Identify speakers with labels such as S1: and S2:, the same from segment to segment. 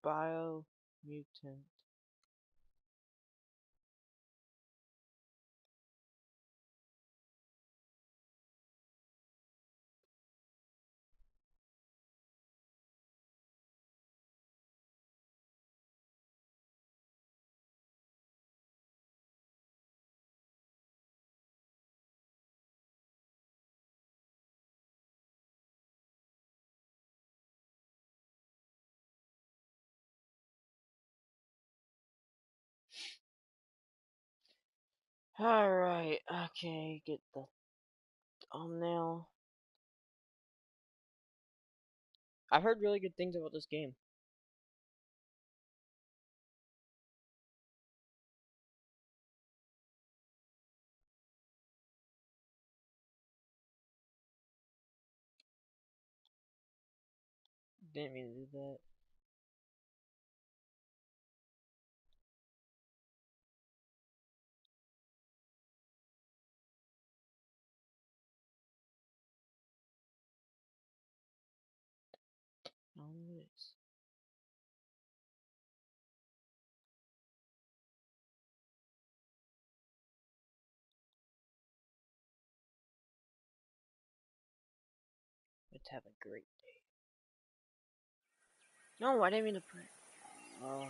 S1: Biomutant. Alright, okay, get the thumbnail. I've heard really good things about this game. Didn't mean to do that. I don't know what it is. Let's have a great day. No, I didn't mean to print. Oh.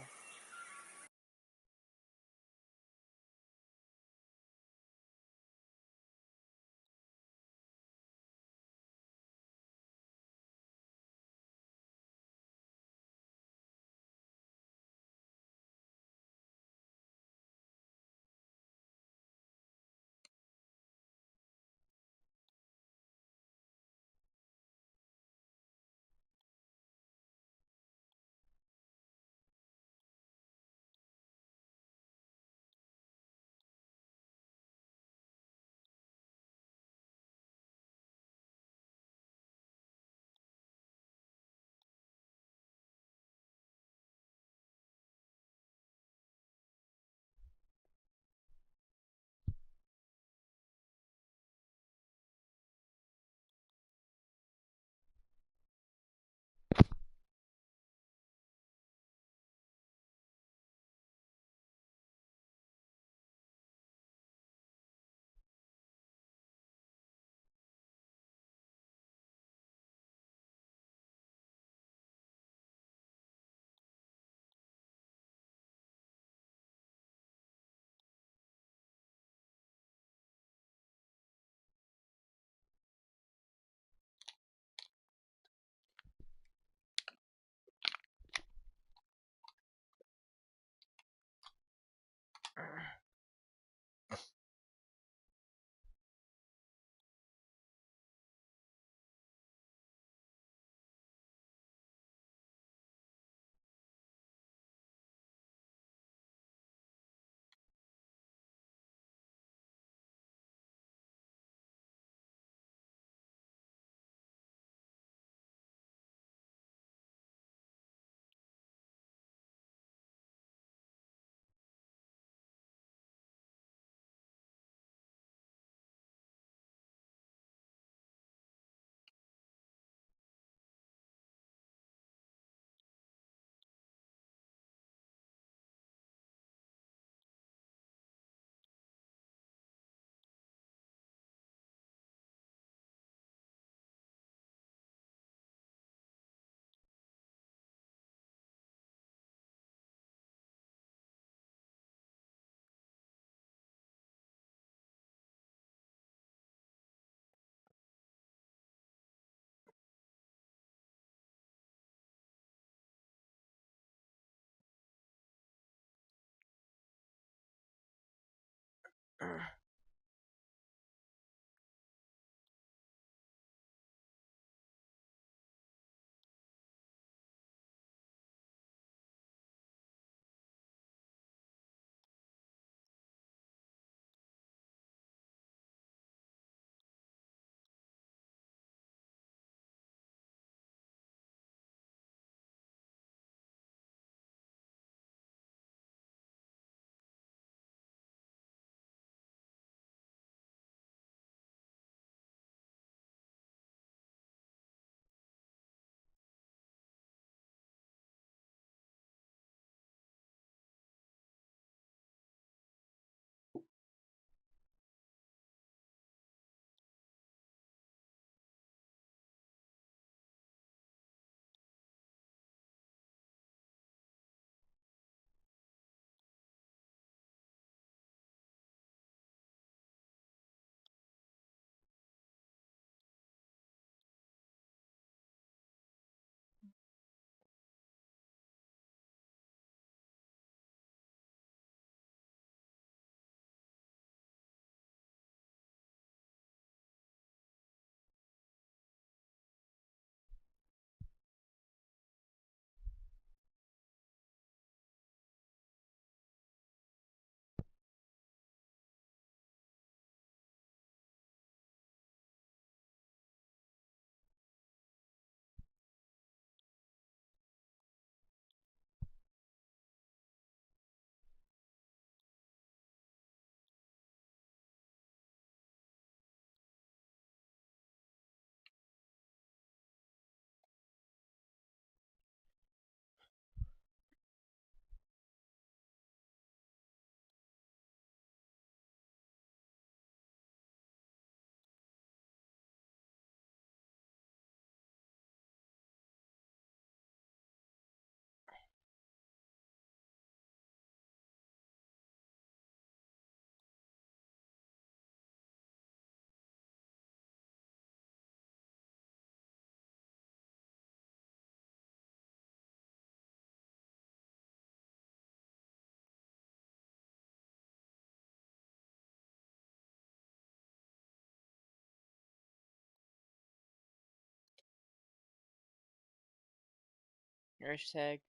S1: Hashtag.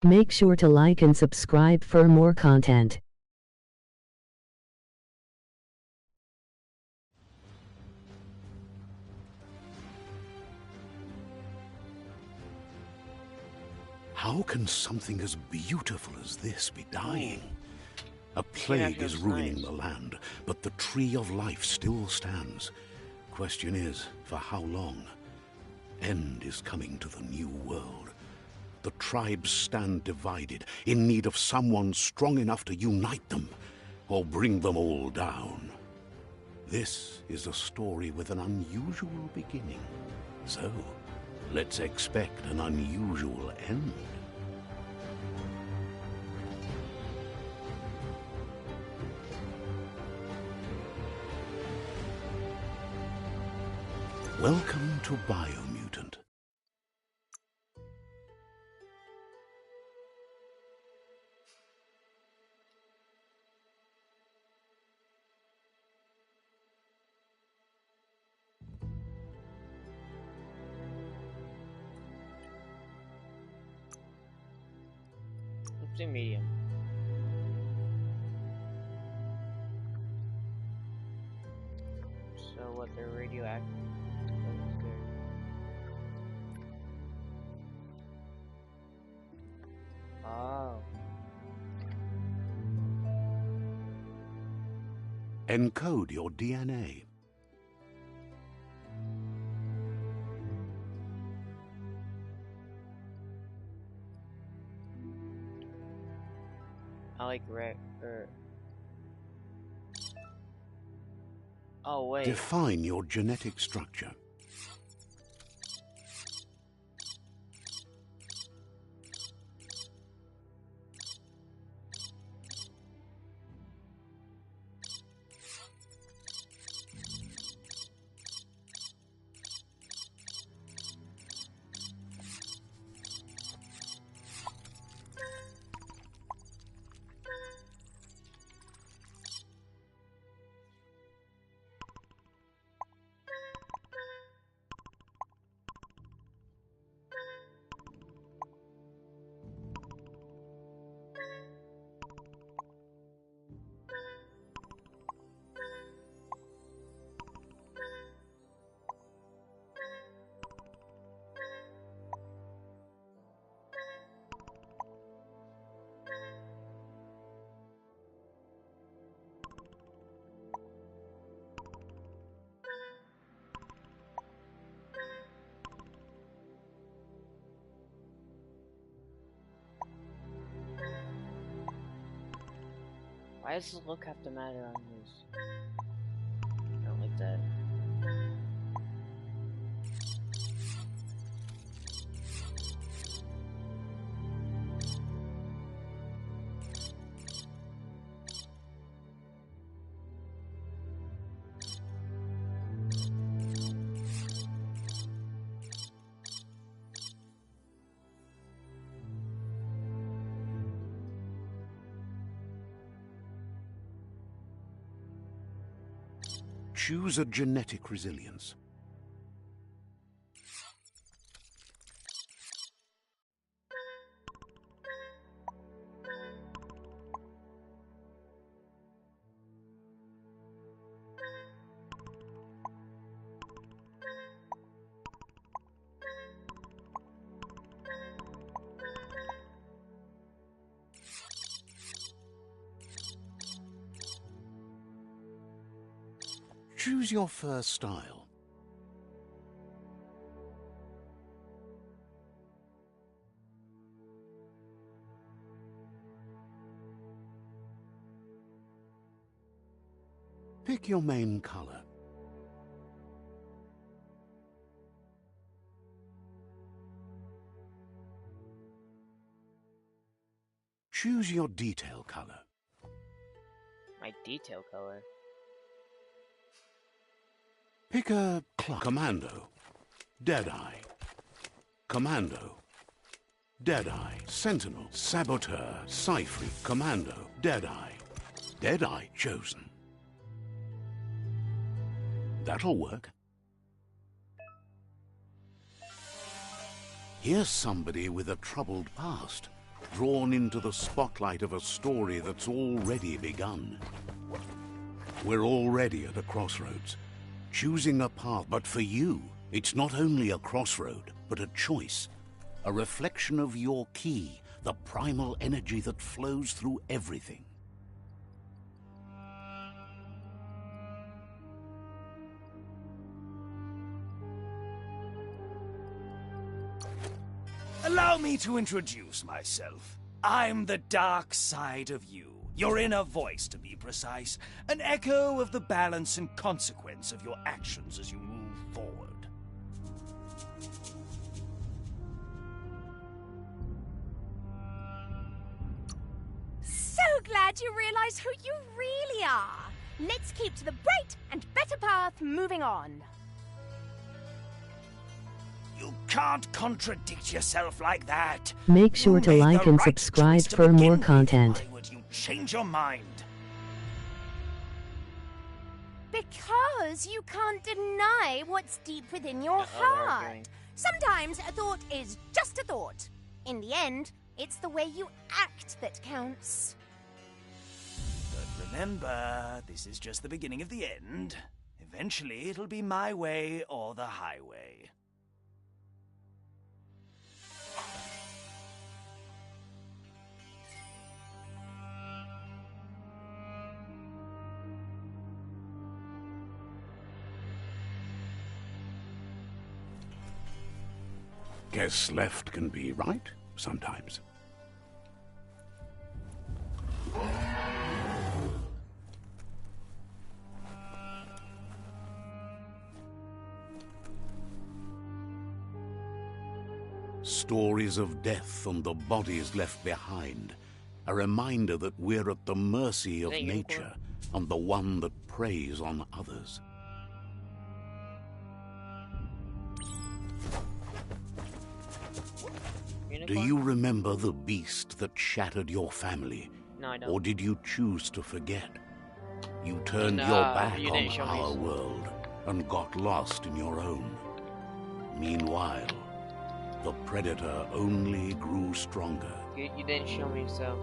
S2: Make sure to like and subscribe for more content.
S3: How can something as beautiful as this be dying? A plague is ruining the land, but the tree of life still stands. Question is, for how long? End is coming to the new world. The tribes stand divided, in need of someone strong enough to unite them, or bring them all down. This is a story with an unusual beginning. So, let's expect an unusual end. Welcome to Biomutant.
S1: Let's do medium. So what, they're radioactive? Oh.
S3: Encode your DNA.
S1: I like red or oh wait.
S3: Define your genetic structure.
S1: Why does the look have to matter on this? I don't like that.
S3: Choose a genetic resilience. Choose your first style. Pick your main color. Choose your detail color.
S1: My detail color.
S3: Pick a Commando, Deadeye, Commando, Deadeye, Sentinel, Saboteur, Cypher, Commando, Deadeye, Deadeye chosen. That'll work. Here's somebody with a troubled past, drawn into the spotlight of a story that's already begun. We're already at a crossroads, choosing a path, but for you, it's not only a crossroad, but a choice, a reflection of your key, the primal energy that flows through everything.
S4: Allow me to introduce myself. I'm the dark side of you, your inner voice to be precise, an echo of the balance and consequence of your actions as you move forward.
S5: So glad you realize who you really are. Let's keep to the bright and better path moving on.
S4: You can't contradict yourself like that.
S2: Make sure to like and subscribe for more content.
S4: Why would you change your mind?
S5: Because you can't deny what's deep within your heart. Sometimes a thought is just a thought. In the end, it's the way you act that counts.
S4: But remember, this is just the beginning of the end. Eventually, it'll be my way or the highway.
S3: Guess left can be right, sometimes. Stories of death and the bodies left behind. A reminder that we're at the mercy of nature and the one that preys on others. Do you remember the beast that shattered your family?
S1: No, I don't.
S3: Or did you choose to forget? You turned your back on our world and got lost in your own. Meanwhile, the predator only grew stronger.
S1: You didn't show me, so.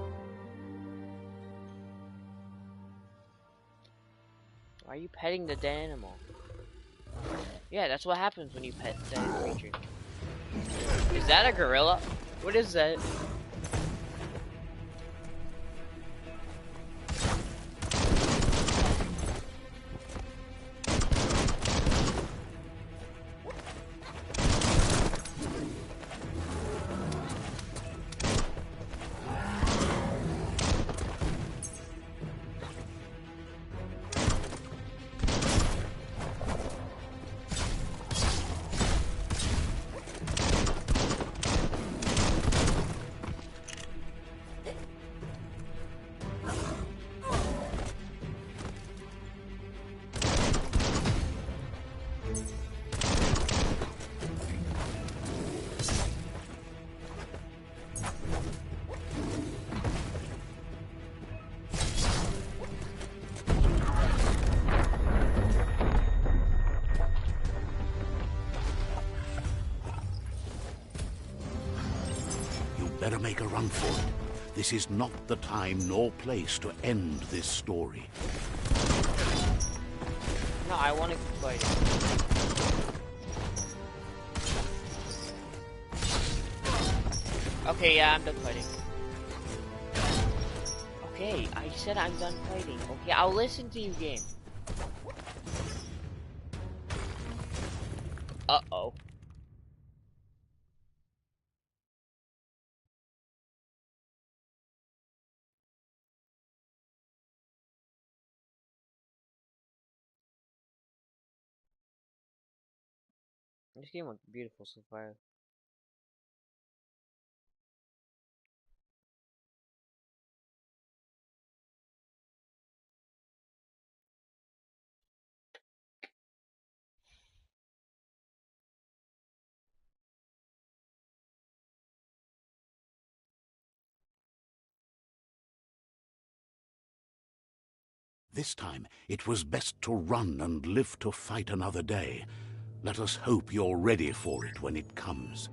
S1: Why are you petting the dead animal? Yeah, that's what happens when you pet dead creature. Is that a gorilla? What is that?
S3: Better make a run for it. This is not the time nor place to end this story.
S1: No, I want to fight it. Okay, yeah, I'm done fighting. Okay, I said I'm done fighting. Okay, I'll listen to you, game. This game looks beautiful so far.
S3: This time, it was best to run and live to fight another day. Let us hope you're ready for it when it comes.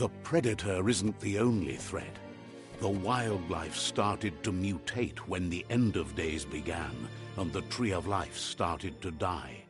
S3: The predator isn't the only threat. The wildlife started to mutate when the end of days began, and the tree of life started to die.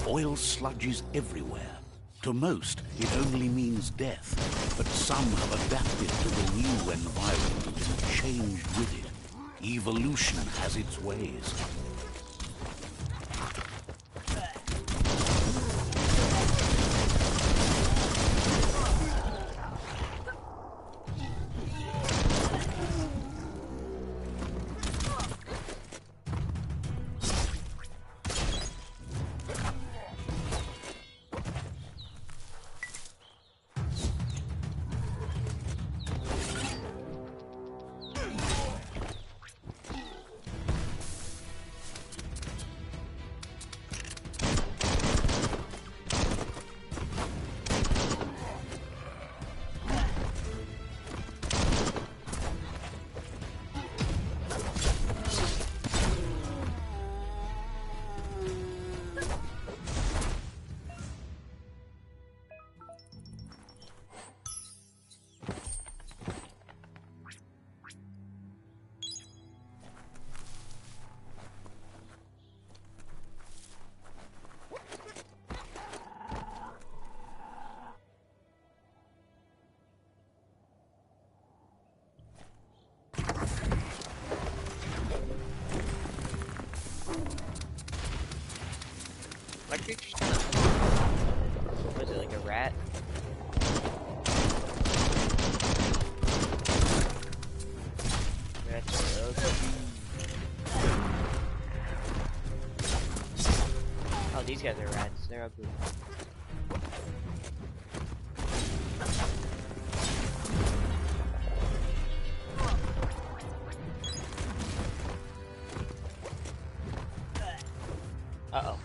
S3: Oil sludges everywhere. To most, it only means death, but some have adapted to the new environment and changed with it. Evolution has its ways.
S1: My creature's kind of... Was it like a rat? Rats are ugly. Oh, these guys are rats. They're ugly. Uh-oh.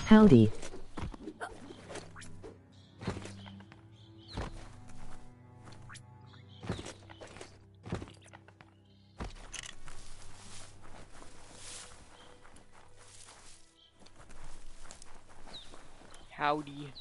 S2: Howdy.
S1: Howdy.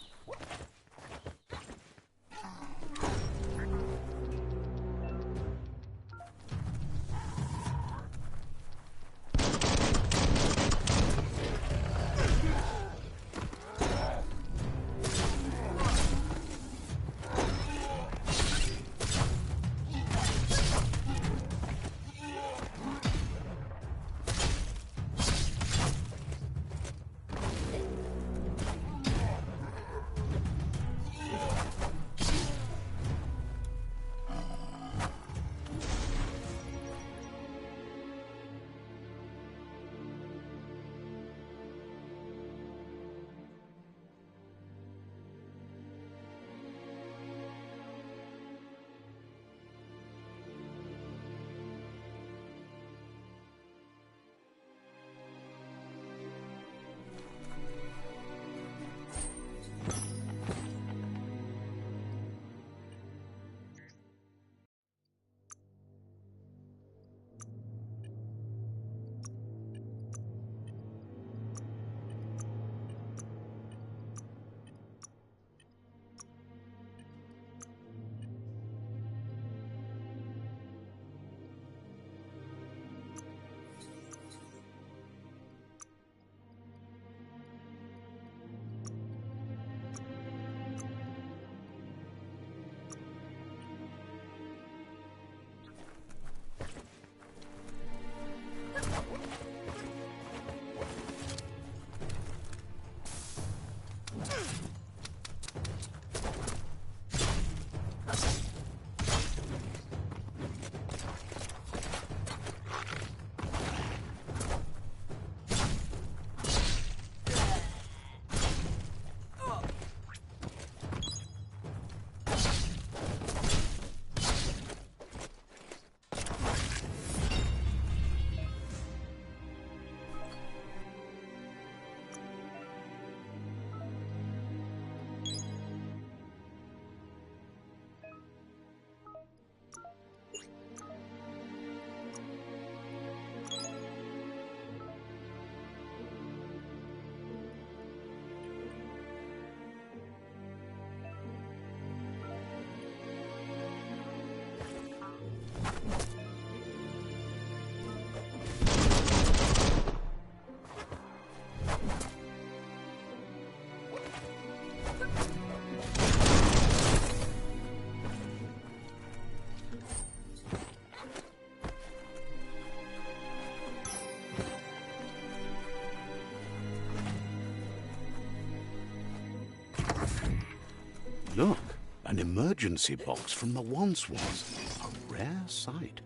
S3: An emergency box from the once was a rare sight.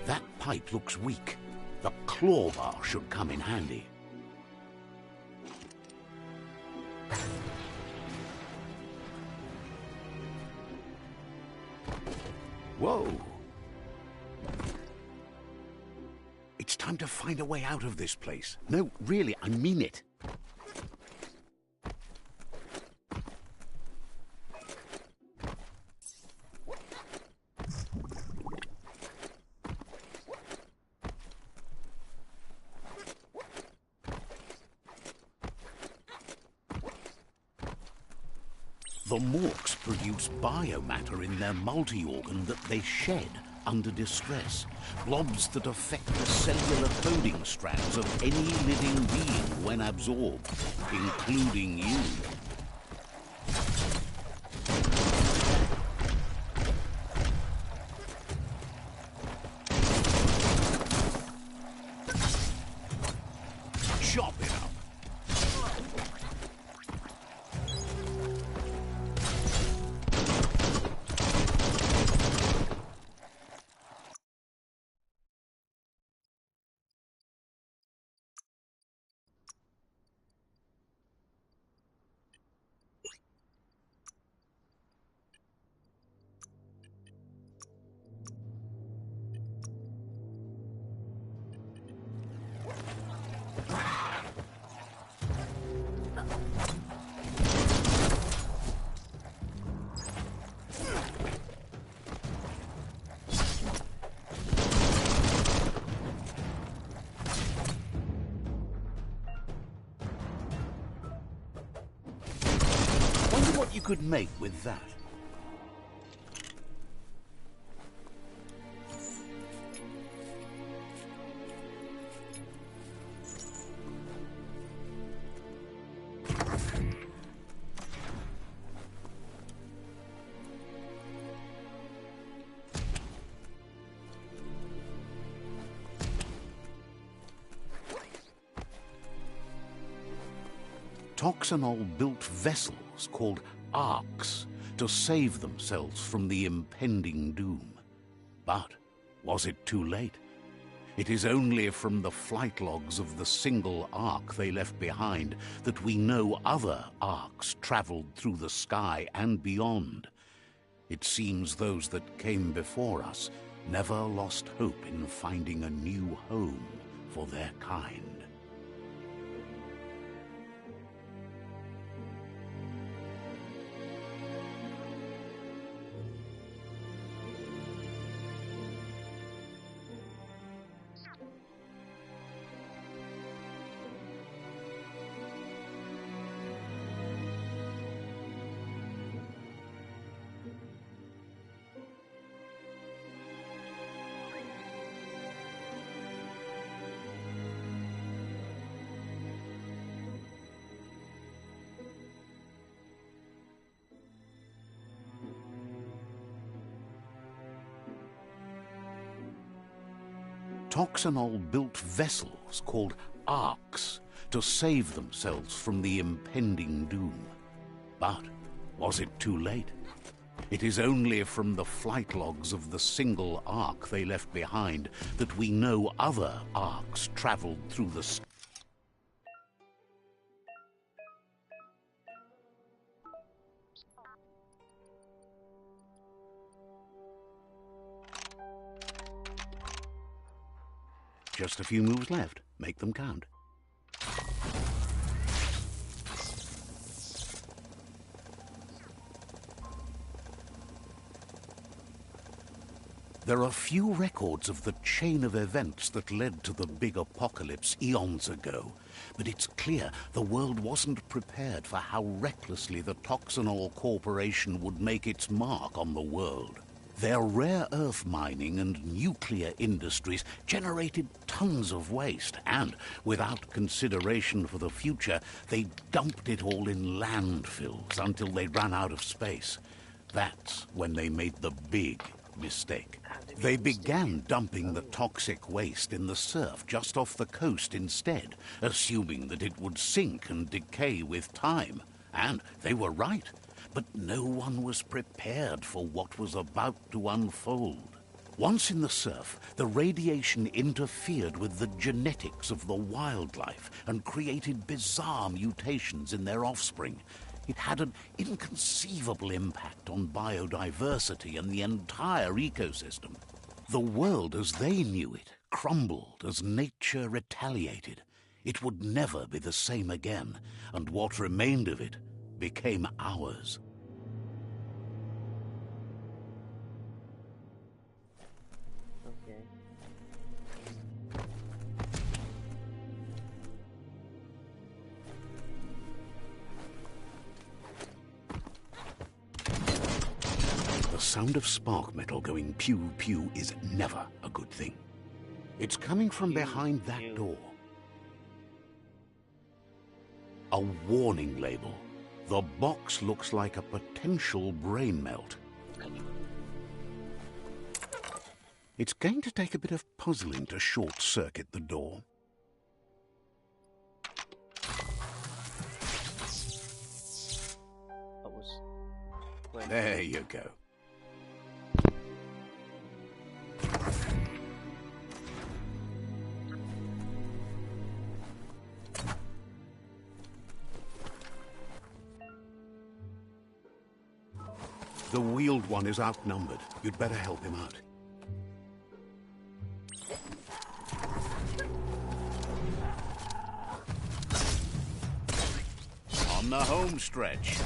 S3: That pipe looks weak. The claw bar should come in handy. Whoa! It's time to find a way out of this place. No, really, I mean it. The morks produce biomatter in their multi-organ that they shed under distress. Blobs that affect the cellular coding strands of any living being when absorbed, including you. Chop it up. Wonder what you could make with that. Toxanol built vessels called arks to save themselves from the impending doom. But was it too late? It is only from the flight logs of the single ark they left behind that we know other arks traveled through the sky and beyond. It seems those that came before us never lost hope in finding a new home for their kind. Toxanol built vessels called arks to save themselves from the impending doom. But was it too late? It is only from the flight logs of the single ark they left behind that we know other arks traveled through the sky. Just a few moves left. Make them count. There are few records of the chain of events that led to the big apocalypse eons ago, but it's clear the world wasn't prepared for how recklessly the Toxanol Corporation would make its mark on the world. Their rare earth mining and nuclear industries generated tons of waste, and without consideration for the future, they dumped it all in landfills until they ran out of space. That's when they made the big mistake. They began dumping the toxic waste in the surf just off the coast instead, assuming that it would sink and decay with time. And they were right. But no one was prepared for what was about to unfold. Once in the surf, the radiation interfered with the genetics of the wildlife and created bizarre mutations in their offspring. It had an inconceivable impact on biodiversity and the entire ecosystem. The world as they knew it crumbled as nature retaliated. It would never be the same again, and what remained of it became ours.
S1: Okay.
S3: The sound of spark metal going pew-pew is never a good thing. It's coming from behind that door. A warning label. The box looks like a potential brain melt. It's going to take a bit of puzzling to short-circuit the door. There you go. The wheeled one is outnumbered. You'd better help him out. On the home stretch.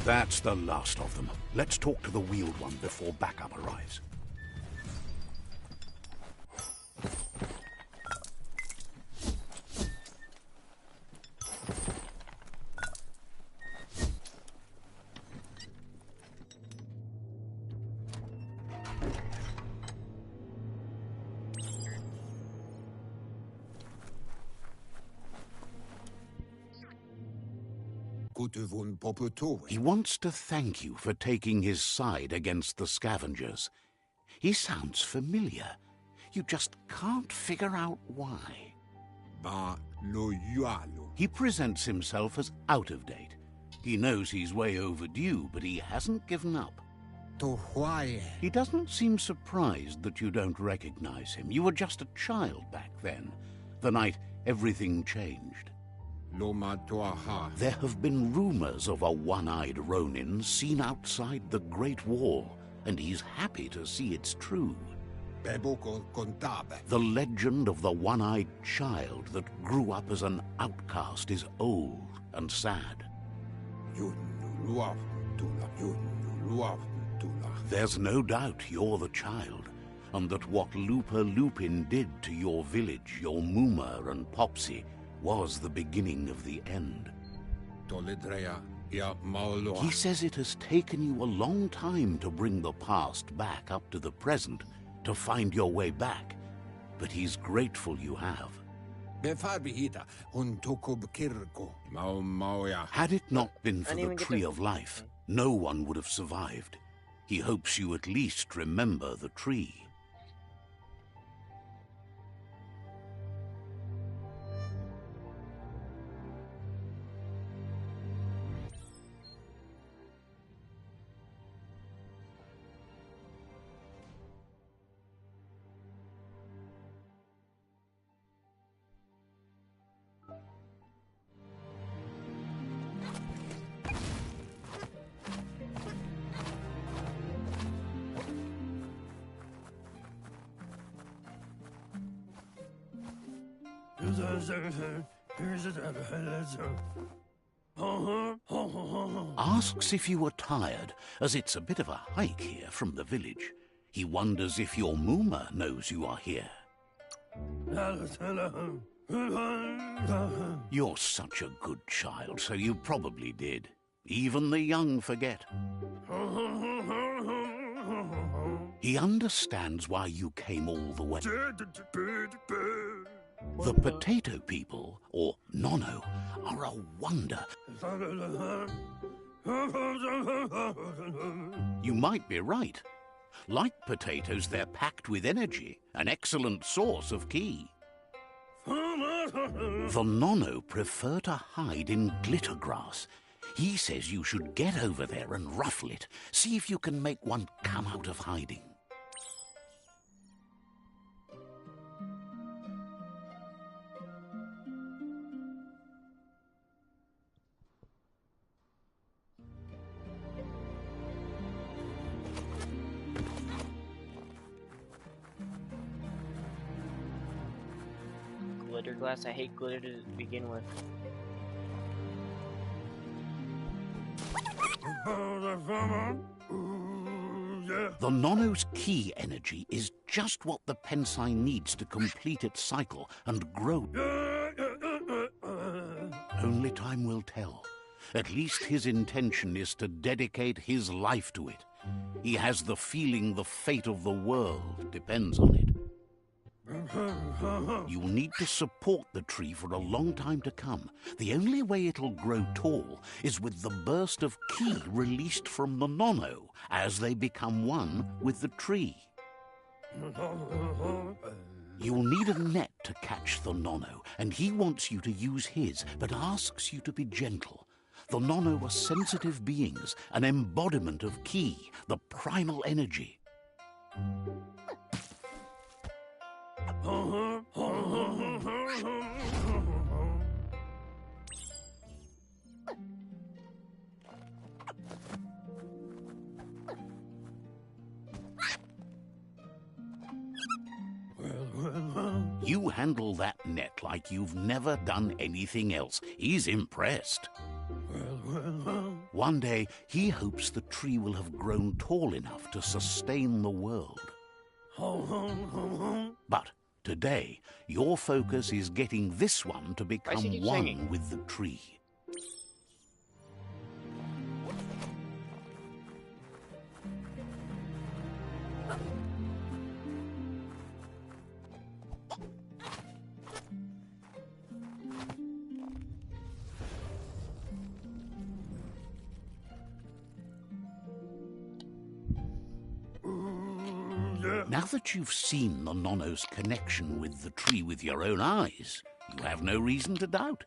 S3: That's the last of them. Let's talk to the wheeled one before backup arrives. He wants to thank you for taking his side against the scavengers. He sounds familiar. You just can't figure out why. He presents himself as out of date. He knows he's way overdue, but he hasn't given up. He doesn't seem surprised that you don't recognize him. You were just a child back then, the night everything changed. There have been rumors of a one-eyed Ronin seen outside the Great Wall, and he's happy to see it's true. The legend of the one-eyed child that grew up as an outcast is old and sad. There's no doubt you're the child, and that what Lupa Lupin did to your village, your Muma and Popsy, was the beginning of the end. He says it has taken you a long time to bring the past back up to the present, to find your way back, but he's grateful you have. Had it not been for the Tree of Life, no one would have survived. He hopes you at least remember the tree. Asks if you are tired, as it's a bit of a hike here from the village. He wonders if your Mooma knows you are here. You're such a good child, so you probably did. Even the young forget. He understands why you came all the way. The potato people, or Nono, are a wonder. You might be right. Like potatoes, they're packed with energy, an excellent source of ki. The Nono prefer to hide in glitter grass. He says you should get over there and ruffle it. See if you can make one come out of hiding.
S1: Glitter glass. I hate glitter to begin with.
S3: The Nono's ki energy is just what the Pensai needs to complete its cycle and grow. Only time will tell. At least his intention is to dedicate his life to it. He has the feeling the fate of the world depends on it. You'll need to support the tree for a long time to come. The only way it'll grow tall is with the burst of ki released from the Nono as they become one with the tree. You'll need a net to catch the Nono, and he wants you to use his, but asks you to be gentle. The Nono are sensitive beings, an embodiment of ki, the primal energy. You handle that net like you've never done anything else. He's impressed. One day, he hopes the tree will have grown tall enough to sustain the world. But today, your focus is getting this one to become one with the tree. Now that you've seen the Nono's connection with the tree with your own eyes, you have no reason to doubt.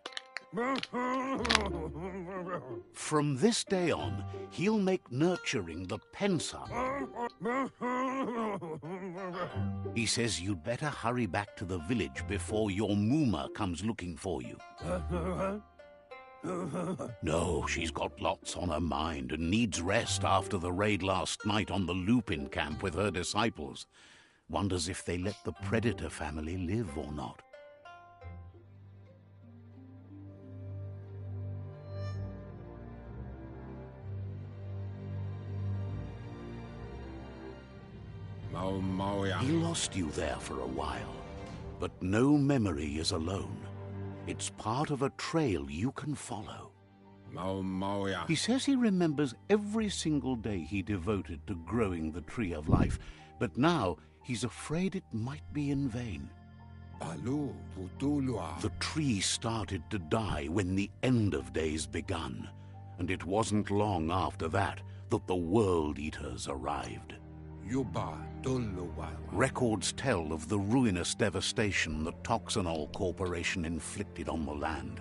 S3: From this day on, he'll make nurturing the Pensar. He says you'd better hurry back to the village before your Mooma comes looking for you. No, she's got lots on her mind and needs rest after the raid last night on the Lupin camp with her disciples. Wonders if they let the Predator family live or not. He lost you there for a while, but no memory is alone. It's part of a trail you can follow. He says he remembers every single day he devoted to growing the Tree of Life, but now he's afraid it might be in vain. The tree started to die when the end of days begun, and it wasn't long after that that the World Eaters arrived. Records tell of the ruinous devastation the Toxanol Corporation inflicted on the land.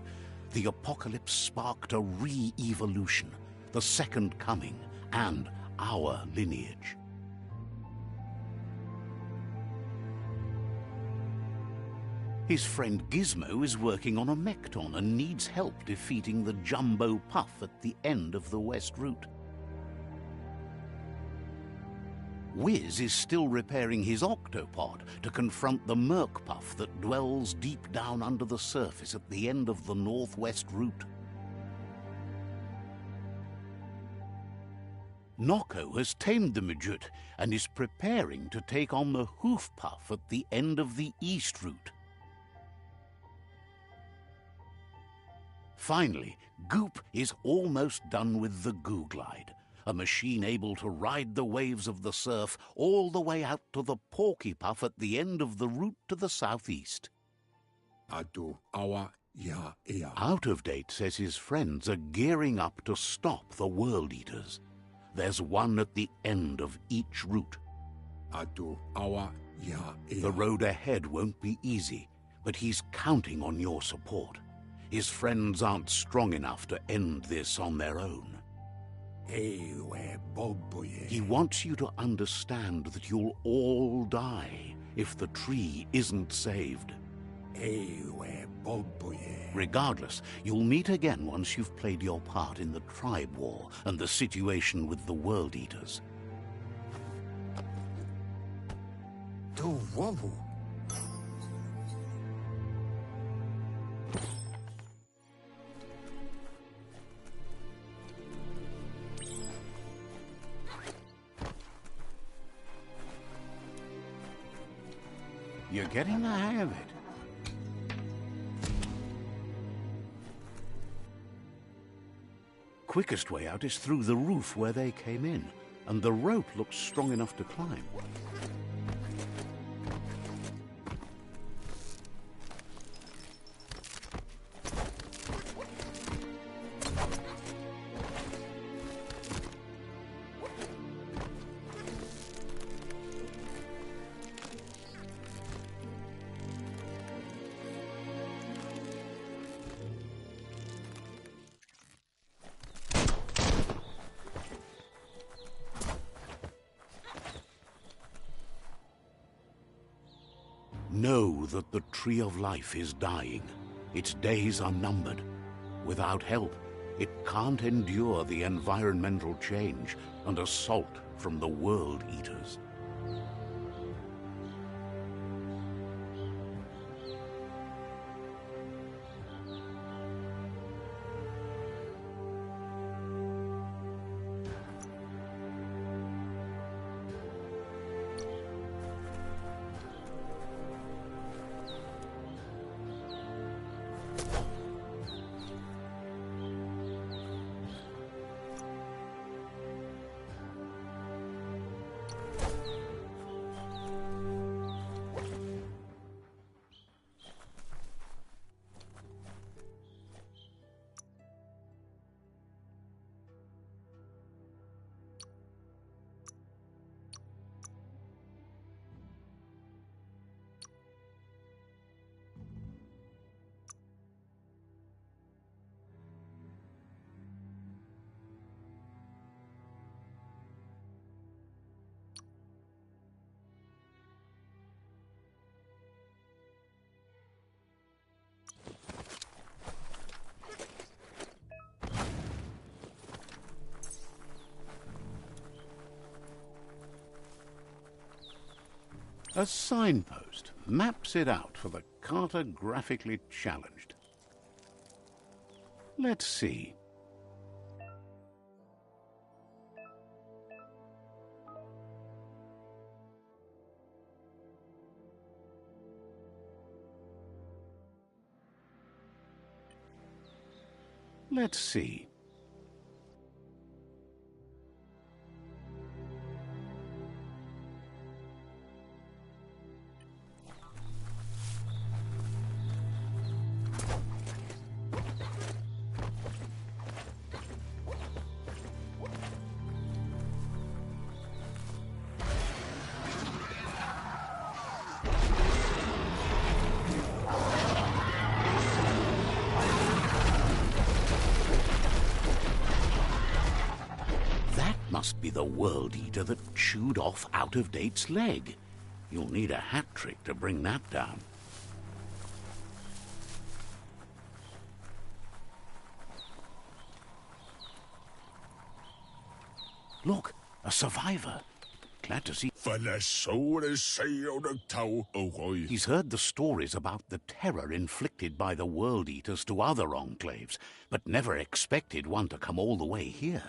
S3: The apocalypse sparked a re-evolution, the Second Coming, and our lineage. His friend Gizmo is working on a Mekton and needs help defeating the Jumbo Puff at the end of the West Route. Wiz is still repairing his octopod to confront the murk-puff that dwells deep down under the surface at the end of the northwest route. Nocco has tamed the midget and is preparing to take on the hoof puff at the end of the east route. Finally, Goop is almost done with the Goo Glide, a machine able to ride the waves of the surf all the way out to the Porky Puff at the end of the route to the southeast. Out of Date says his friends are gearing up to stop the World Eaters. There's one at the end of each route. The road ahead won't be easy, but he's counting on your support. His friends aren't strong enough to end this on their own. He wants you to understand that you'll all die if the tree isn't saved. Regardless, you'll meet again once you've played your part in the tribe war and the situation with the World Eaters. You're getting the hang of it. Quickest way out is through the roof where they came in, and the rope looks strong enough to climb. Know that the Tree of Life is dying. Its days are numbered. Without help, it can't endure the environmental change and assault from the World Eaters. A signpost maps it out for the cartographically challenged. Let's see. Let's see. Must be the World Eater that chewed off Out of Date's leg. You'll need a hat trick to bring that down. Look, a survivor. Glad to see. He's heard the stories about the terror inflicted by the World Eaters to other enclaves, but never expected one to come all the way here.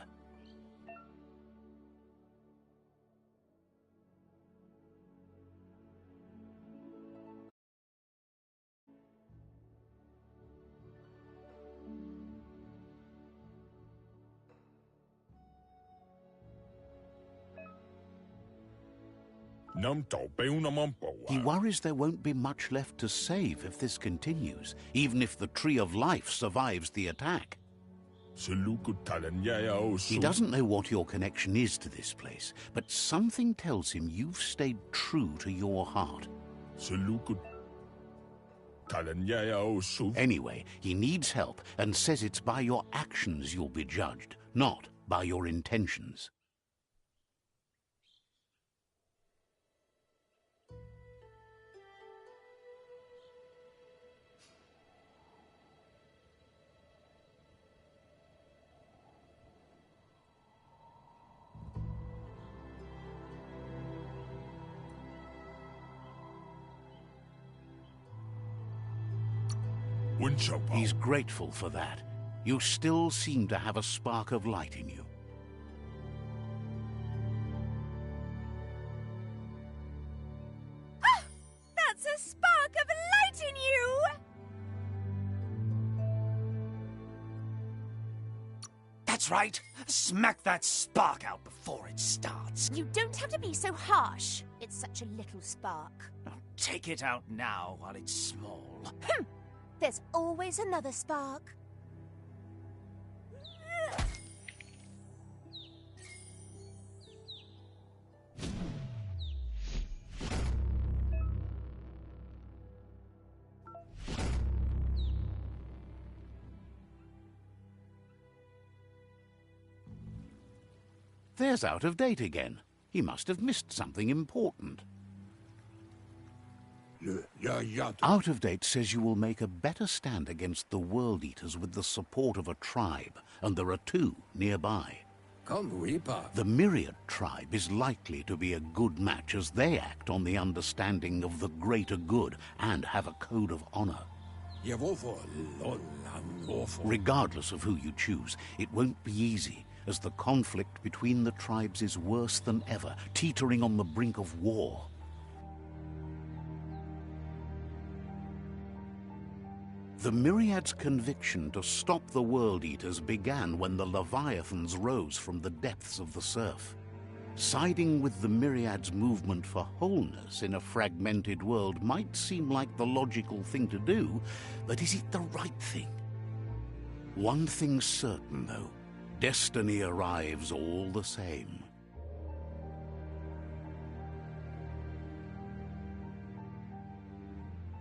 S3: He worries there won't be much left to save if this continues, even if the Tree of Life survives the attack. He doesn't know what your connection is to this place, but something tells him you've stayed true to your heart. Anyway, he needs help and says it's by your actions you'll be judged, not by your intentions. He's grateful for that. You still seem to have a spark of light in you.
S5: Ah! That's a spark of light in you!
S4: That's right. Smack that spark out before it starts.
S5: You don't have to be so harsh. It's such a little spark.
S4: Now take it out now while it's small.
S5: There's always another spark.
S3: There's Out of Date again. He must have missed something important. Out of Date says you will make a better stand against the World Eaters with the support of a tribe, and there are two nearby. The Myriad tribe is likely to be a good match as they act on the understanding of the greater good and have a code of honor. Regardless of who you choose, it won't be easy, as the conflict between the tribes is worse than ever, teetering on the brink of war. The Myriad's conviction to stop the World Eaters began when the Leviathans rose from the depths of the surf. Siding with the Myriad's movement for wholeness in a fragmented world might seem like the logical thing to do, but is it the right thing? One thing's certain, though. Destiny arrives all the same.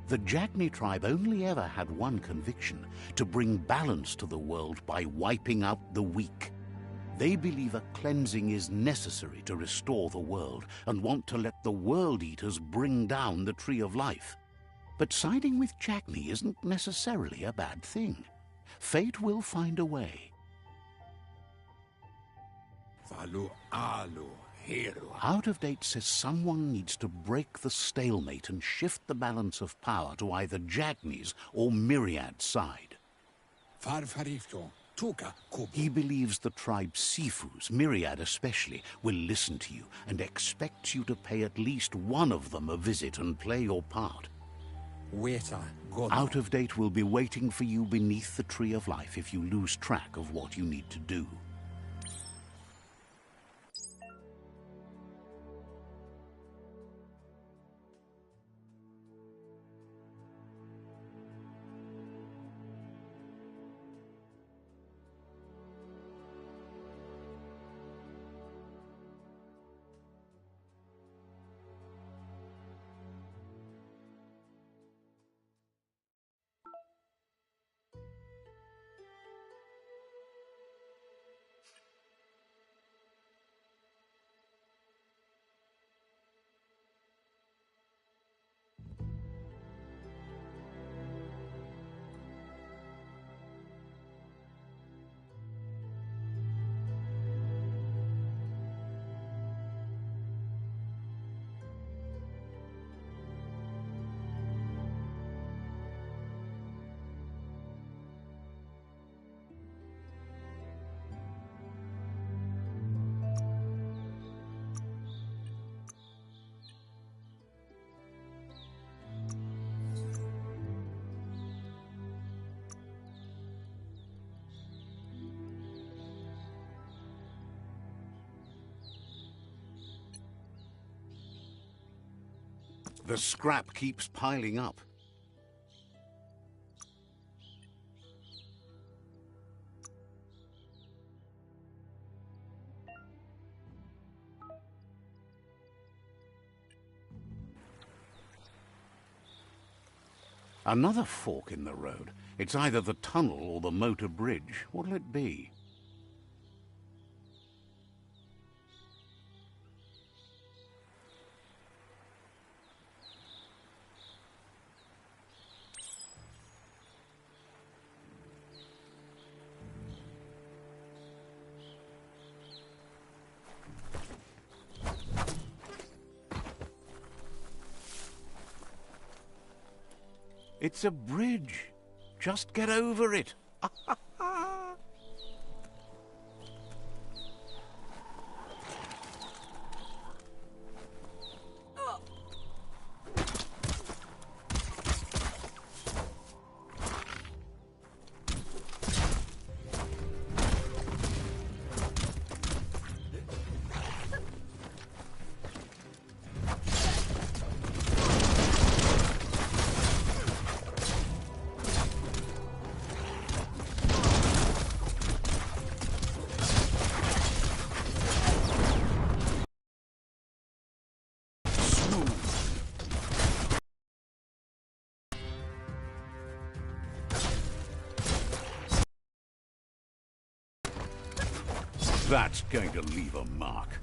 S3: The Jagni tribe only ever had one conviction: to bring balance to the world by wiping out the weak. They believe a cleansing is necessary to restore the world and want to let the World Eaters bring down the Tree of Life. But siding with Jagni isn't necessarily a bad thing. Fate will find a way. Out of Date says someone needs to break the stalemate and shift the balance of power to either Jagni's or Myriad's side. He believes the tribe Sifus, Myriad especially, will listen to you and expects you to pay at least one of them a visit and play your part. Out of Date will be waiting for you beneath the Tree of Life if you lose track of what you need to do. The scrap keeps piling up. Another fork in the road. It's either the tunnel or the motor bridge. What'll it be? It's a bridge. Just get over it. That's going to leave a mark.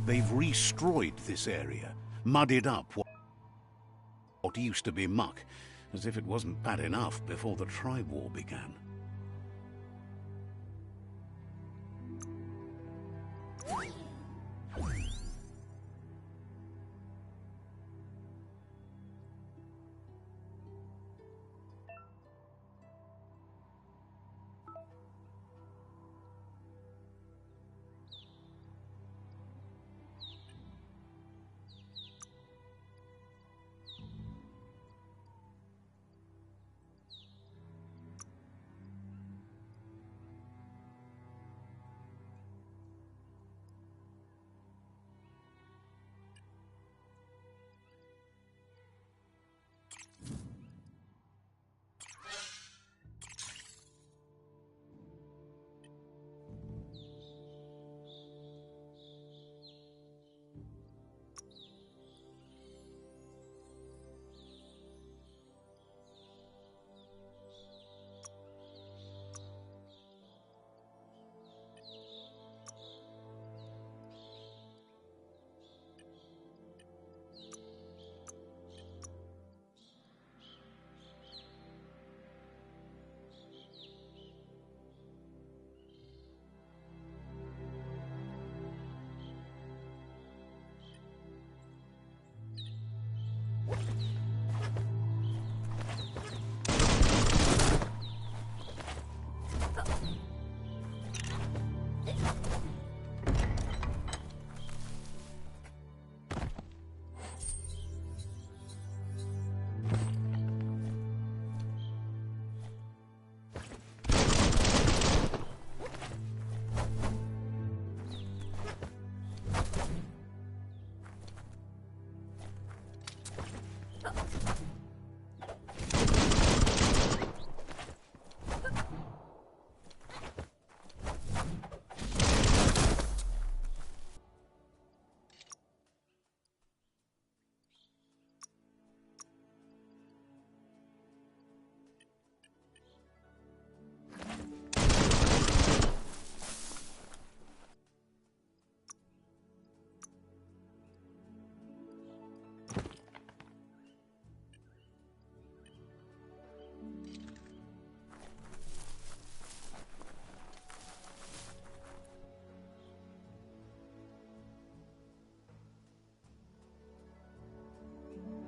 S3: They've restroyed this area, muddied up what used to be muck, as if it wasn't bad enough before the tribe war began.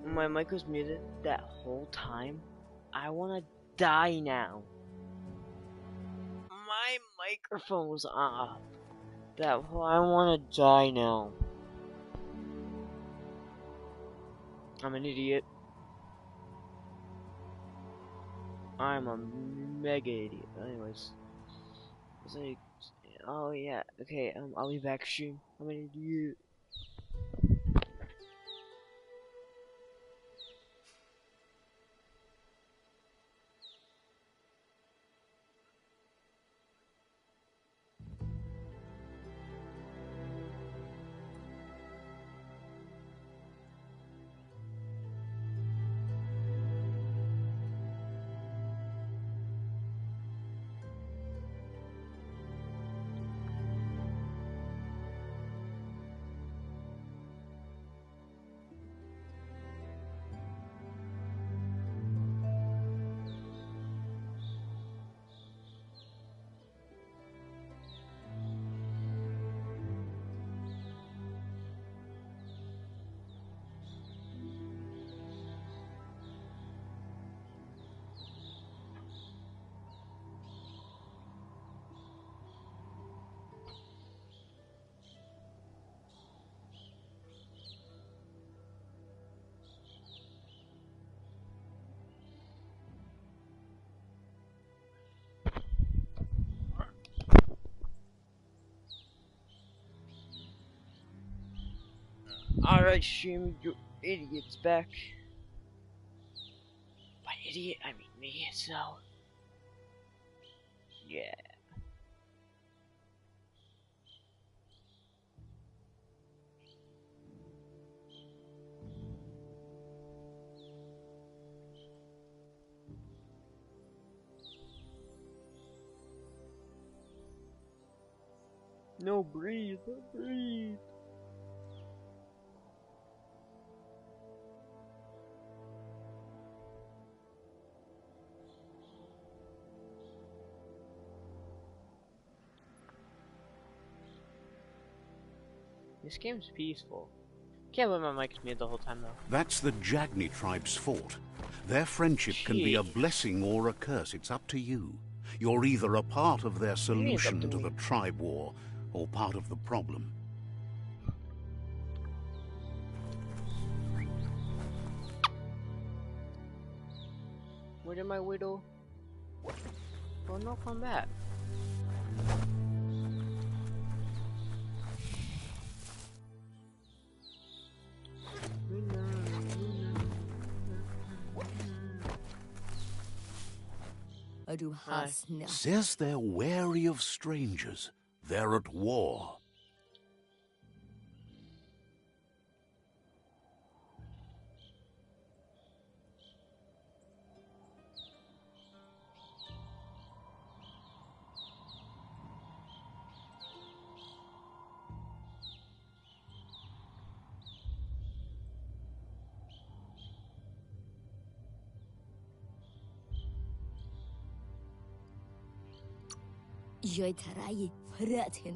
S1: My mic was muted that whole time. I wanna die now. My microphone's off. I wanna die now. I'm an idiot. I'm a mega idiot. Anyways. It's like, oh yeah, okay, I'll be back soon. I'm an idiot. Alright, Shim, you idiot's back. By idiot, I mean me, so. Yeah. No, breathe, breathe. This game's peaceful. Can't believe my mic's muted the whole time though.
S3: That's the Jagni tribe's fault. Their friendship can be a blessing or a curse. It's up to you. You're either a part of their solution to the tribe war, or part of the problem.
S1: Where did my widow? Oh no, come back.
S3: Says they're wary of strangers. They're at war.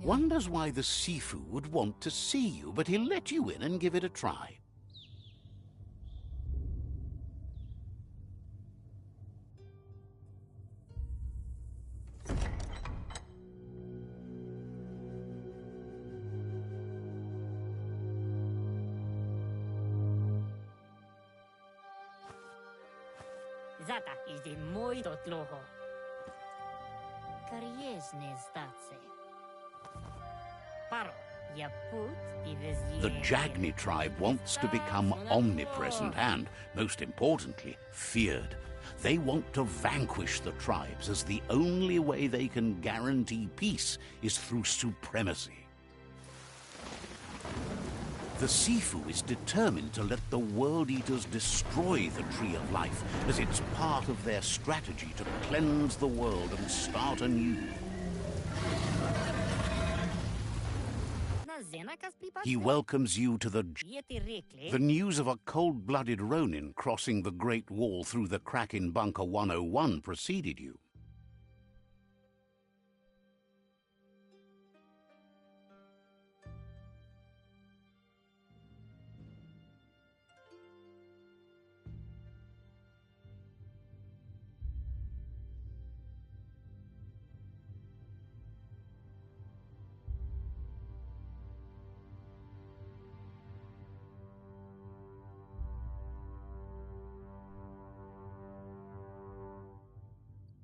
S3: Wonders why the Sifu would want to see you, but he'll let you in and give it a try.
S6: Zata is the moi do tloho. Kariesne statse. Paro, ya put
S3: The Jagni tribe wants to become omnipresent and, most importantly, feared. They want to vanquish the tribes, as the only way they can guarantee peace is through supremacy. The Sifu is determined to let the World Eaters destroy the Tree of Life, as it's part of their strategy to cleanse the world and start anew. He welcomes you to the news of a cold-blooded Ronin crossing the Great Wall through the crack in Bunker 101 preceded you.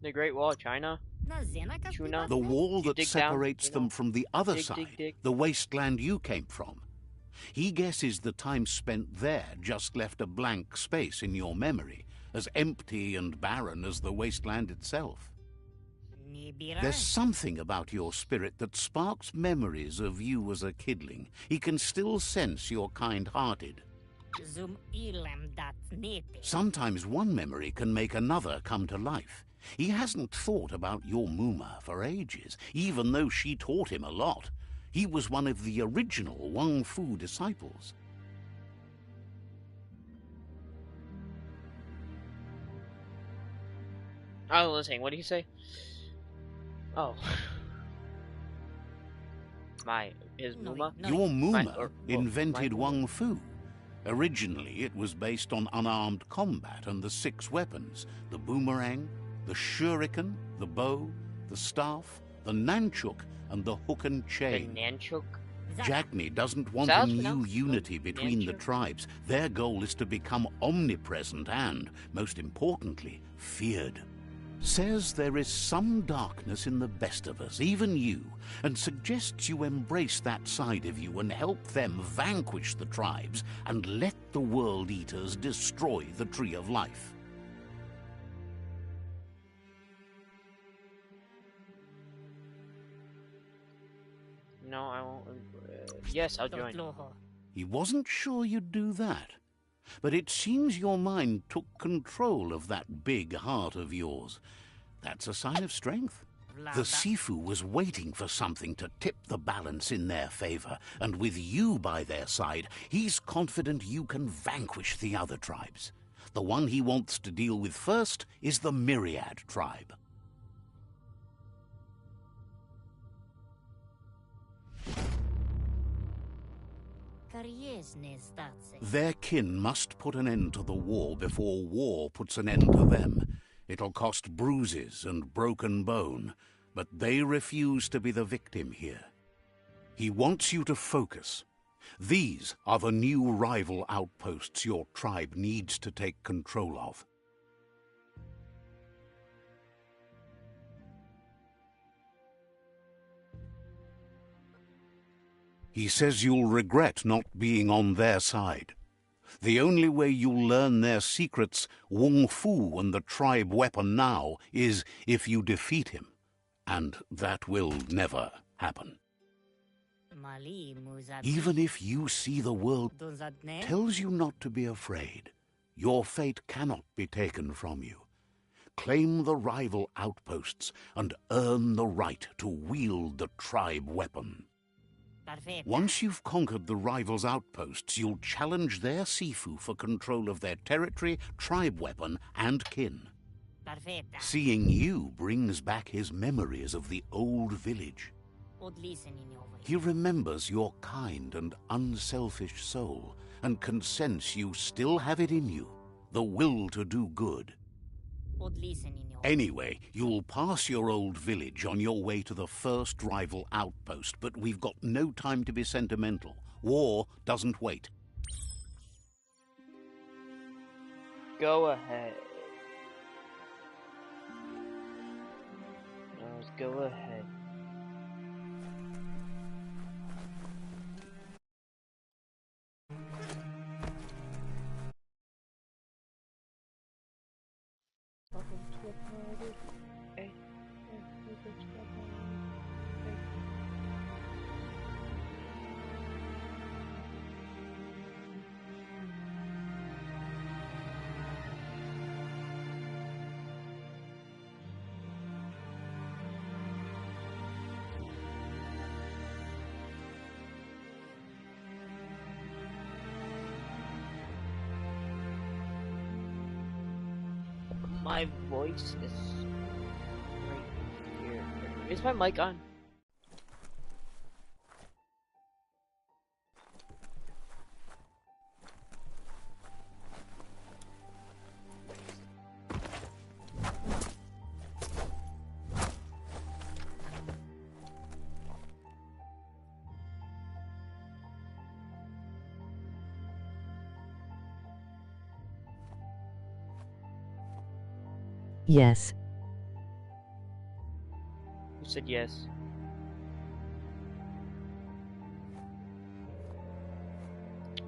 S1: The Great Wall of China? Tuna?
S3: The wall
S1: You
S3: that
S1: dig down,
S3: separates
S1: you
S3: them
S1: know,
S3: from the other
S1: dig,
S3: side,
S1: dig.
S3: the wasteland you came from. He guesses the time spent there just left a blank space in your memory, as empty and barren as the wasteland itself. There's something about your spirit that sparks memories of you as a kidling. He can still sense you're kind-hearted. Sometimes one memory can make another come to life. He hasn't thought about your Muma for ages, even though she taught him a lot. He was one of the original Wang Fu disciples.
S1: I was listening. What did he say? Oh. His Muma?
S3: Your Muma invented Wang Fu. Originally, it was based on unarmed combat and the 6 weapons: the boomerang, the shuriken, the bow, the staff, the nunchuk, and the hook and
S1: The
S3: chain.
S1: Nanchuk?
S3: Jagni doesn't want
S1: Is that
S3: a
S1: how it's
S3: new
S1: pronounced?
S3: unity between the
S1: Nunchuk?
S3: tribes. Their goal is to become omnipresent and, most importantly, feared. Says there is some darkness in the best of us, even you, and suggests you embrace that side of you and help them vanquish the tribes and let the World Eaters destroy the Tree of Life.
S1: No, I won't. Yes, I'll join.
S3: He wasn't sure you'd do that, but it seems your mind took control of that big heart of yours. That's a sign of strength. The Sifu was waiting for something to tip the balance in their favor, and with you by their side, he's confident you can vanquish the other tribes. The one he wants to deal with first is the Myriad tribe. Their kin must put an end to the war before war puts an end to them. It'll cost bruises and broken bone, but they refuse to be the victim here. He wants you to focus. These are the new rival outposts your tribe needs to take control of. He says you'll regret not being on their side. The only way you'll learn their secrets, Wung Fu and the tribe weapon now, is if you defeat him. And that will never happen. Even if you see the world tells you not to be afraid, your fate cannot be taken from you. Claim the rival outposts and earn the right to wield the tribe weapon. Once you've conquered the rivals' outposts, you'll challenge their Sifu for control of their territory, tribe weapon, and kin. Seeing you brings back his memories of the old village. He remembers your kind and unselfish soul, and can sense you still have it in you, the will to do good. Anyway, you'll pass your old village on your way to the first rival outpost, but we've got no time to be sentimental. War doesn't wait.
S1: Go ahead. Let's go ahead. My voice is right here. Is my mic on?
S2: Yes.
S1: said yes.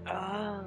S1: Ah.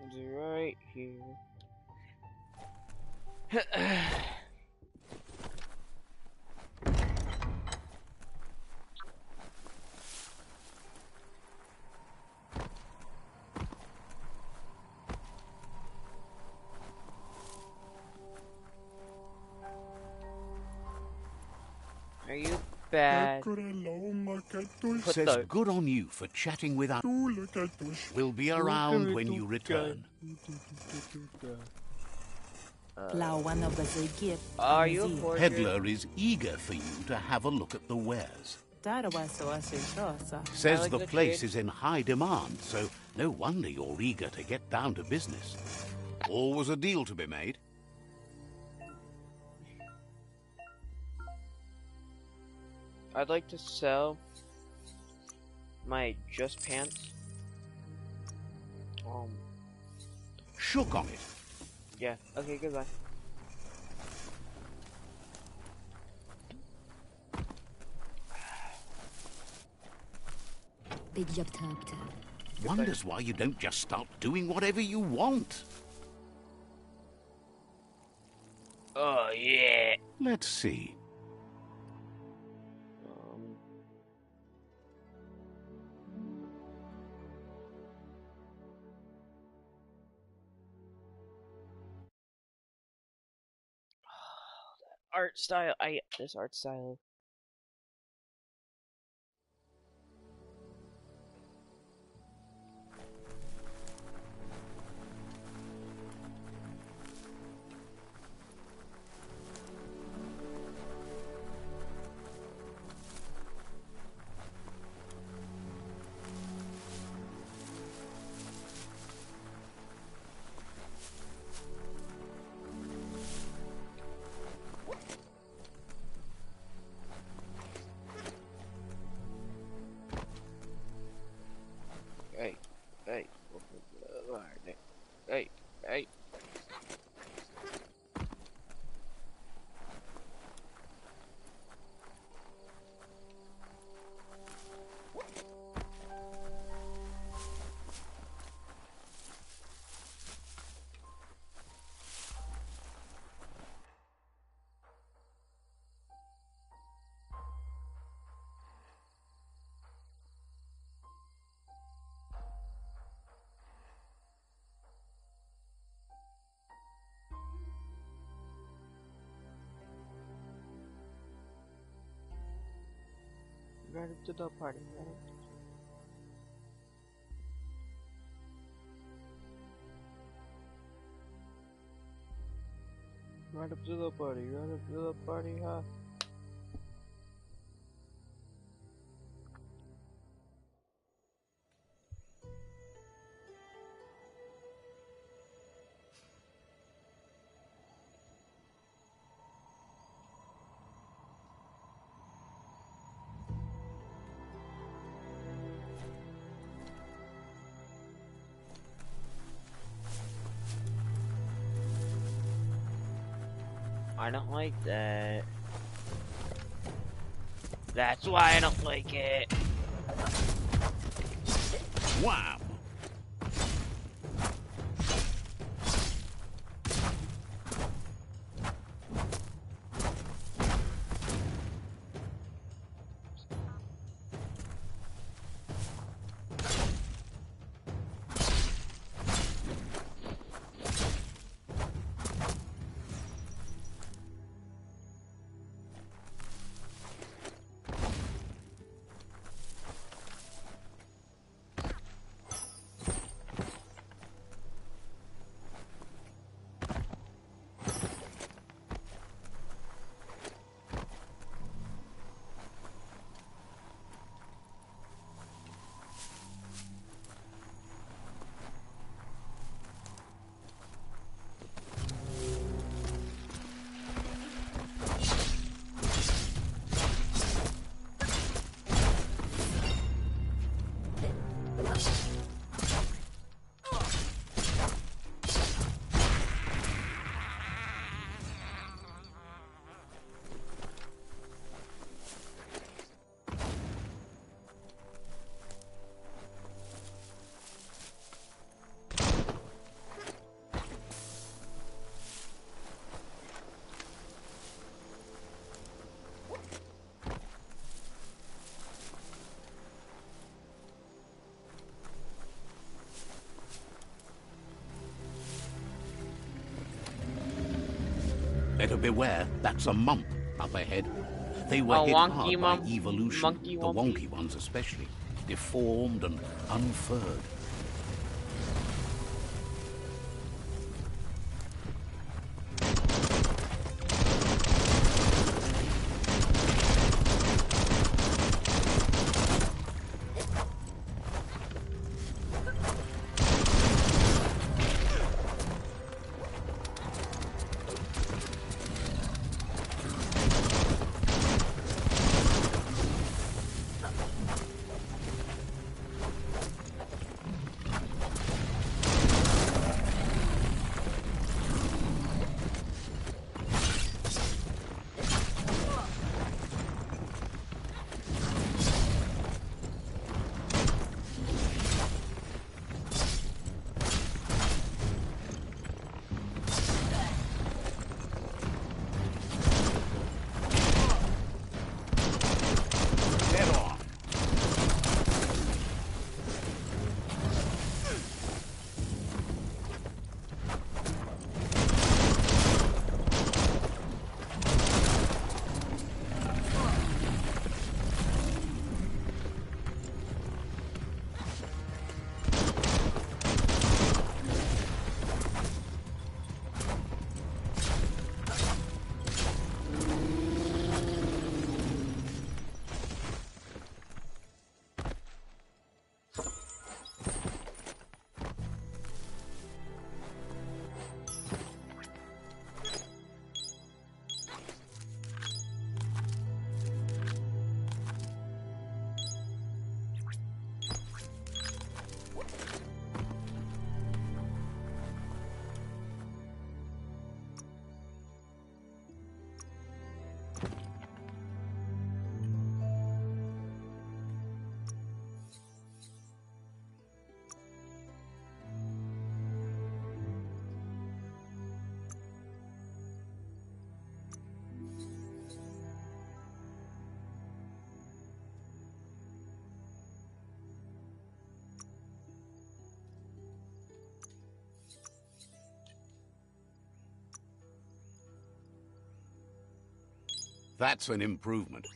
S1: It's right here. Are you bad?
S3: Says good on you for chatting with us. We'll be around when you return.
S1: Are you a forger?
S3: Peddler is eager for you to have a look at the wares. Says
S1: like
S3: the
S1: the
S3: place
S1: trade.
S3: is in high demand, so no wonder you're eager to get down to business. Always a deal to be made.
S1: I'd like to sell my just pants.
S3: Shook on it.
S1: Yeah. Okay, goodbye.
S3: Wonders why you don't just start doing whatever you want.
S1: Oh, yeah.
S3: Let's see.
S1: Art style. This art style. Hey. Right up to the party, right? Right up to the party, right up to the party, huh? I don't like that. That's why I don't like it.
S3: Wow. Better beware, that's a mump up ahead. They were hit hard by evolution, the wonky ones especially, deformed and unfurred. That's an improvement.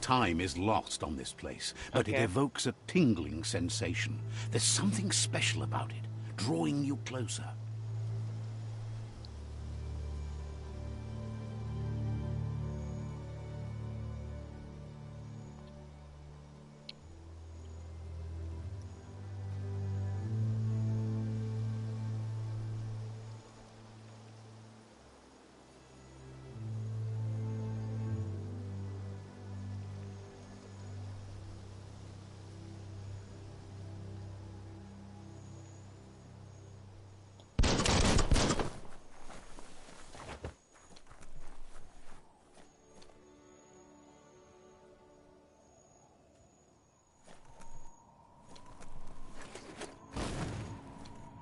S3: Time is lost on this place, but it evokes a tingling sensation. There's something special about it, drawing you closer.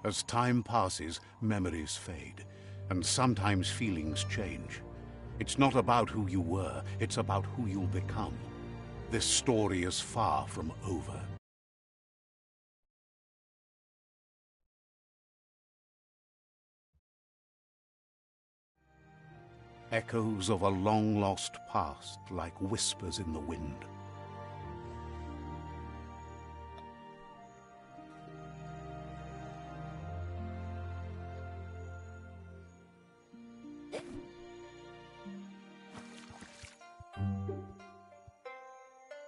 S3: As time passes, memories fade, and sometimes feelings change. It's not about who you were, it's about who you'll become. This story is far from over. Echoes of a long-lost past, like whispers in the wind.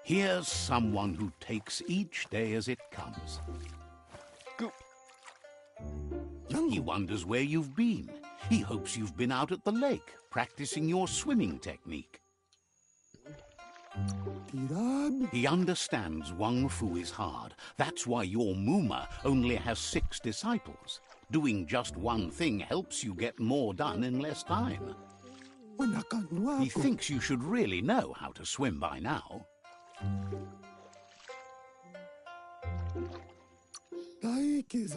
S3: Here's someone who takes each day as it comes. He wonders where you've been. He hopes you've been out at the lake, practicing your swimming technique. He understands Wang Fu is hard. That's why your Muma only has 6 disciples. Doing just one thing helps you get more done in less time. He thinks you should really know how to swim by now.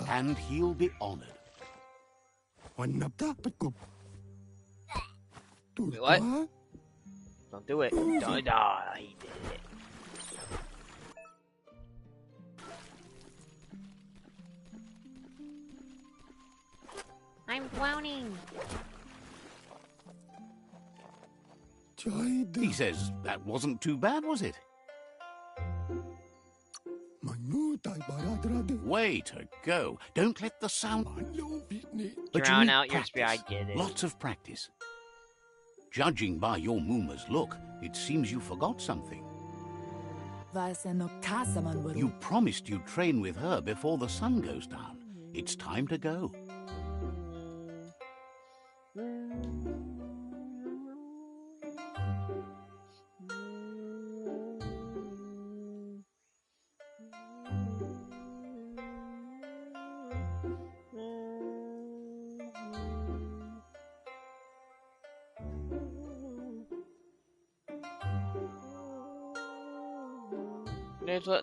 S3: And he'll be honored.
S1: Wait, what? Don't do it. Don't die. He did it.
S5: I'm drowning.
S3: He says that wasn't too bad, was it? Way to go. Don't let the sound... But
S1: Drown
S3: you
S1: out
S3: need
S1: your spirit. I
S3: practice.
S1: get it.
S3: Lots of practice. Judging by your Muma's look, it seems you forgot something. You promised you'd train with her before the sun goes down. It's time to go.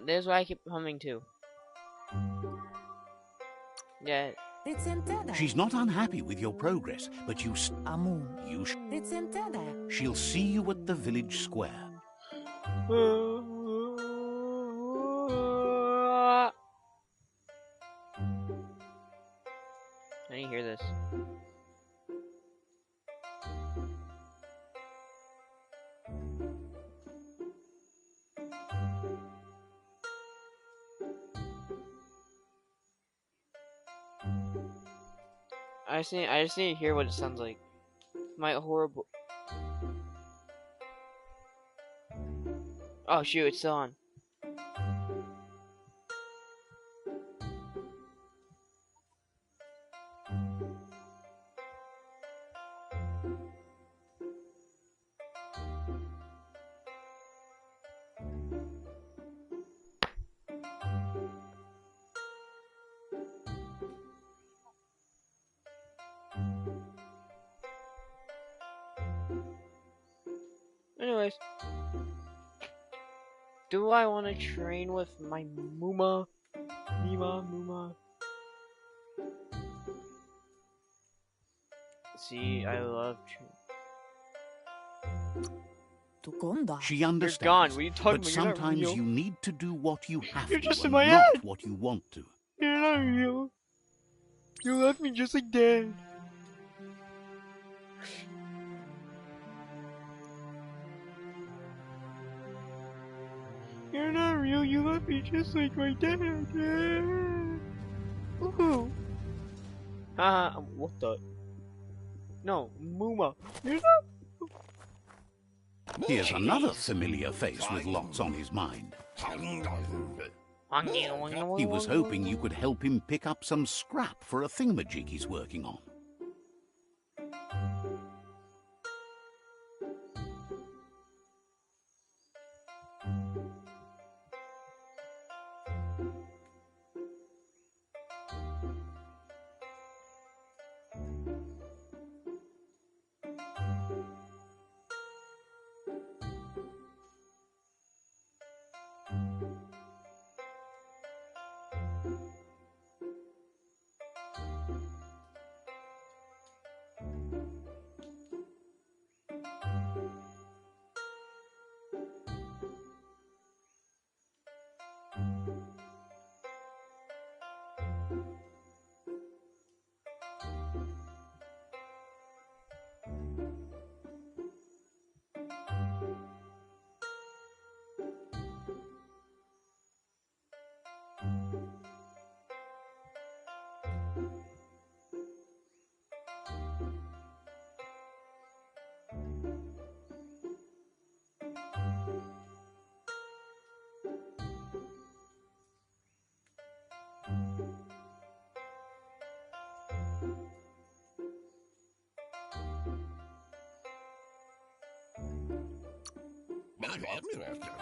S1: There's what I keep humming to. Yeah.
S3: She's not unhappy with your progress, but she'll see you at the village square.
S1: I didn't hear this. I just need to hear what it sounds like. My horrible. Oh shoot! It's still on. Anyways, do I want to train with my Muma? Muma. See, I love
S3: She understands,
S1: You're gone. What are you talking
S3: but
S1: about? You're not
S3: sometimes
S1: real.
S3: you need to do what you have
S1: You're
S3: to
S1: just in
S3: and
S1: my
S3: not
S1: head.
S3: what you want to.
S1: You're not real. You left me just like Dad. You're not real. You left me just like my dad. Ooh. What the? No, Muma. You're not.
S3: Here's another familiar face with lots on his mind. He was hoping you could help him pick up some scrap for a thingamajig he's working on.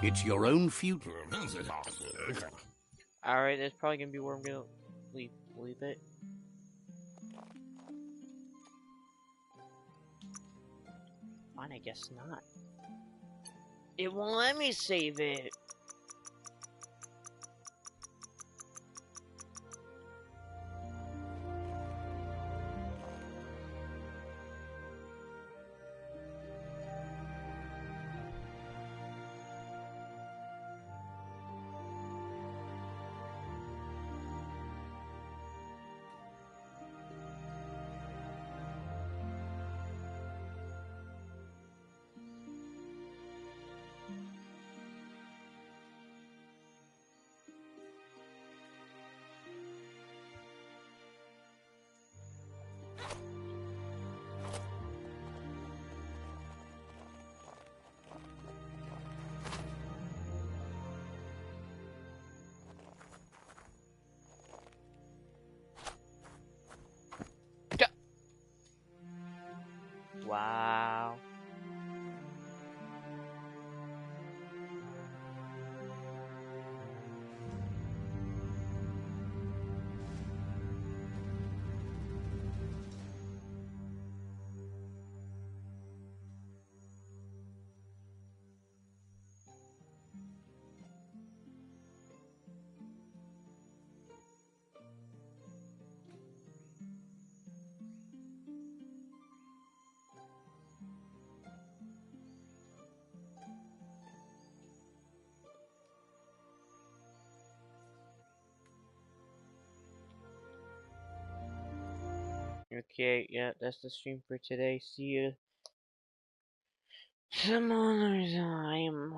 S3: It's your own future.
S1: Alright, that's probably gonna be where I'm gonna leave it. Fine, I guess not. It won't let me save it. Wow. Okay, yeah, that's the stream for today. See you some other time.